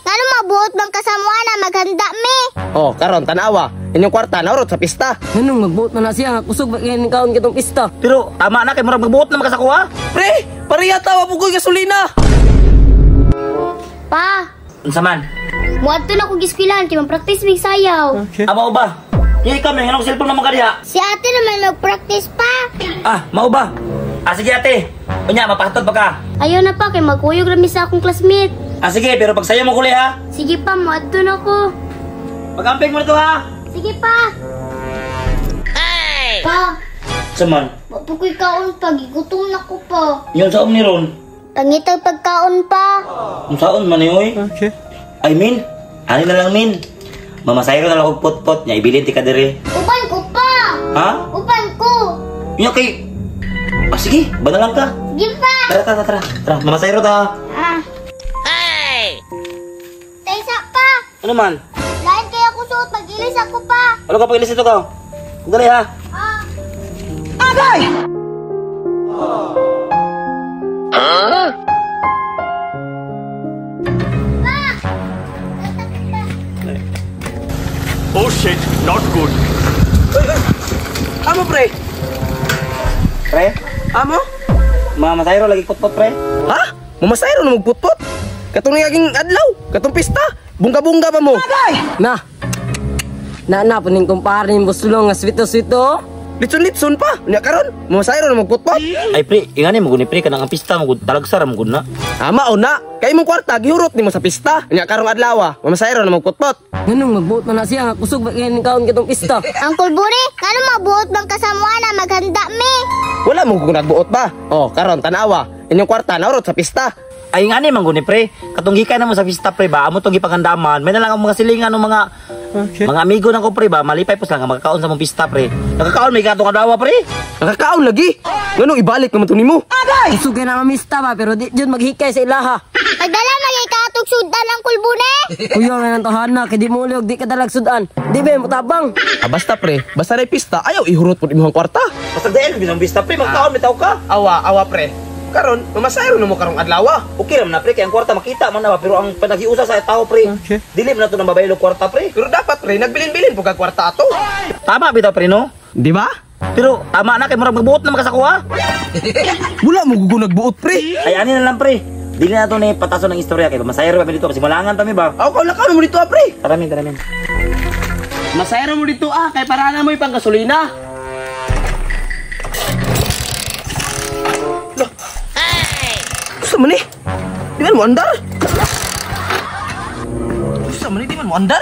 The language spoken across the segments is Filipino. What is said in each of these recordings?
Ngano mabuot bang kasamuan na maghanda mi? Oh, karon tanawa. Inyong kwarta naurot sa pista. Nganong magbuot na siya nga kusog ba kini kaon kitong pista. Pero tama na kay murag magbuot na makasakuha. Pre, pareha tawa po ko gasolina. Pa, Unsa man? muadto na ko giskwilahan kay mag-practice mig sayaw. Mao ba? Yay kami nganong cellphone na magkadiha. Si ate naman mag-practice pa. Mao ba? Sige ate. Unya mapahatod pa ka. Ayaw na pa kay magkuyog rami sa akong classmate. Sige, pero pag sayo mo kuli ha. Sige pa, muadto na ko. Pag-amping mo na to ha. Sige pa. Pa, Saman, mapukoy kaon pa, gigutom na ko pa. yun saon ni Ron. Pangitag pagkaon pa. Kung saon man oy. Okay. Ay min, ani na lang min. Mamasayro na lang og pot-pot nya ibilin ti ka dire. Uban ko pa. Ha? Uban ko. Nya kay sige, banalang ka. Sige pa. Tara, mamasayro ta. Taysa pa. Ano man? Lain kaya ako suot, mag-ilis ako pa. Ano ka pag-ilis ito ka? Dali ha. Agay! Oh shit, not good. Amo pre. Pre, Amo? mamasayro lagi pot-pot pre. Ha? Mamasayro na magputput. Katong naging adlaw, katong pista. Bunga-bunga pa mo. Agay! Na puning kumpare ni Busulong nga swito-swito. Litson-litson pa. Nya karon, mamasayro na magputput. Ay pre, ingani mo guni pre kanang ang pista mo talagsara mo na. Ama o na. Kay mong kwarta gihurot nimo sa pista. Nya karong adlaw, mamasayro na magputput. Nganong magbuot na siya nga kusog ba kini kaon kitong pista. Angkol Buri, ngano mabuot bang kasamuan na maghanda mi? Wala mo kung nagbuot ba? Oh, karon tanawa. Inyong kwarta naurot sa pista. Ay ingani man guni pre, katong gikan na mo sa pista pre ba, amo tong gipagandaman. May na lang ang mga silingan ng mga amigo nako pre ba, malipay pos lang nga makakaon sa mong pista pre. Nakakaon may katong adlaw pre. Nakakaon lagi. Nganong ibalik naman to nimo? Kusog na mamista ba pero di jud maghikay sa ilaha. Pagdala magay katog sudan Angkol Buri. Kuya nga nang tahana kay di mo ulyog di ka dalag sudan. Di ba mo tabang? Basta pre, basta ray pista, ayaw ihurot po imong kwarta. Basta dahil binang pista pre, magkaon bitaw ka. Awa pre. Karon, mamasayro na mo karong adlaw. Okay naman na pre, kaya ang kwarta makita man na ba, pero ang panagiusa sa tao pre. Okay. Dili man na to nang babaylo kwarta pre. Pero dapat pre, nagbilin-bilin po kag kwarta ato. Tama bitaw pre no? Di ba? Pero tama na kay murag magbuot na makasakuha. Wala mo gugo nagbuot pre. Ay ani na lang pre. Dili na to ni pataso ng istorya kay masayro pa dito kasi malangan tami ba. Aw, kaula mo dito pre. Taramin. Masayro mo dito kay para na mo ipang gasolina. Gusto mo ni? Di man mo andar? Gusto mo ni? Di man mo andar?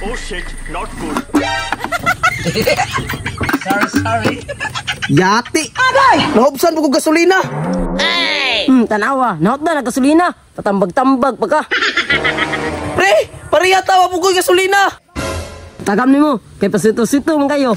Oh shit, not good. Sorry. Yati! Agay! Nahubsan po ko gasolina. Tanawa, naot na nagasolina. Tatambag-tambag pa ka. Pre, pareha tawa po ko gasolina. Tagam nimo kay pasito-sito man kayo.